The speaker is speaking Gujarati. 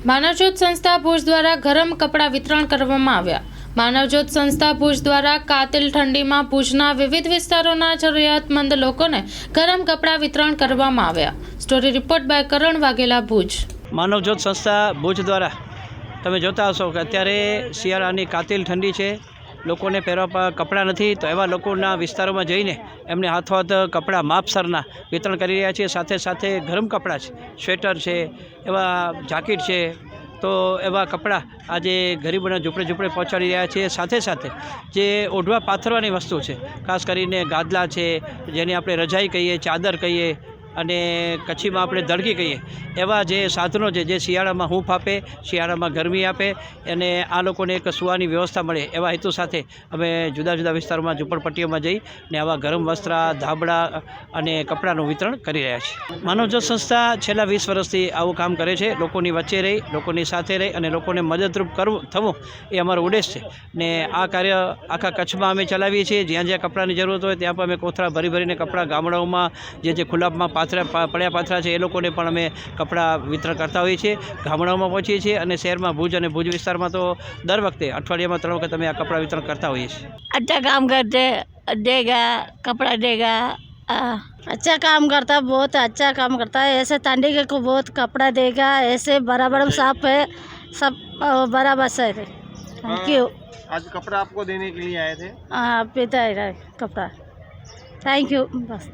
માનવજ્યોત સંસ્થા ભુજ દ્વારા ગરમ કપડાં વિતરણ કરવામાં આવ્યા। માનવજ્યોત સંસ્થા ભુજ દ્વારા કાતિલ ઠંડીમાં ભુજના વિવિધ વિસ્તારોના જરૂરિયાતમંદ લોકોને ગરમ કપડાં વિતરણ કરવામાં આવ્યા। સ્ટોરી રિપોર્ટ બાય કરણ વાઘેલા, ભુજ। માનવજ્યોત સંસ્થા ભુજ દ્વારા તમે જોતા હશો કે અત્યારે શિયાળાની કાતિલ ઠંડી છે, લોકોને પહેરવા કપડાં નથી, તો એવા લોકોના વિસ્તારોમાં જઈને એમને હાથોહાથ કપડાં માપસરના વિતરણ કરી રહ્યા છીએ। સાથે સાથે ગરમ કપડાં છે, સ્વેટર છે, એવા જાકીટ છે, તો એવા કપડાં આજે ગરીબોના ઝૂંપડે પહોંચાડી રહ્યા છીએ। સાથે સાથે જે ઓઢવા પાથરવાની વસ્તુ છે, ખાસ કરીને ગાદલા છે, જેને આપણે રજાઈ કહીએ, ચાદર કહીએ અને કચ્છીમાં આપણે દળકી કહીએ, એવા જે સાધનો છે જે શિયાળામાં હૂંફ આપે, શિયાળામાં ગરમી આપે અને આ લોકોને એક સુવાની વ્યવસ્થા મળે, એવા હેતુ સાથે અમે જુદા જુદા વિસ્તારોમાં ઝૂંપડપટ્ટીઓમાં જઈને આવા ગરમ વસ્ત્ર, ધાબળા અને કપડાનું વિતરણ કરી રહ્યા છીએ। માનવજ્યોત સંસ્થા છેલ્લા 20 વર્ષથી આવું કામ કરે છે। લોકોની વચ્ચે રહી, લોકોની સાથે રહી અને લોકોને મદદરૂપ થવું એ અમારો ઉદ્દેશ છે ને આ કાર્ય આખા કચ્છમાં અમે ચલાવીએ છીએ। જ્યાં જ્યાં કપડાની જરૂરત હોય ત્યાં પણ અમે કોથળા ભરીને કપડાં, ગામડાઓમાં જે ખુલ્લામાં પડ્યા પાથરા છે એ લોકોને પણ અમે કપડાં વિતરણ કરતા હોઈએ છીએ। ગામડાઓમાં પહોંચીએ છીએ અને શહેરમાં ભુજ અને ભુજ વિસ્તારમાં તો દર વખતે અઠવાડિયામાં 3 વખત અમે આ કપડાં વિતરણ કરતા હોઈએ છીએ। अच्छा काम करते देगा, कपड़ा देगा, अच्छा काम करता, बहुत अच्छा काम करता है। ऐसे ठंडी के को बहुत कपड़ा देगा, ऐसे बराबर साफ है, सब बराबर से है। Thank you. आज कपड़ा आपको देने के लिए आए थे? हाँ, पीता है कपड़ा। थैंक यू, बस।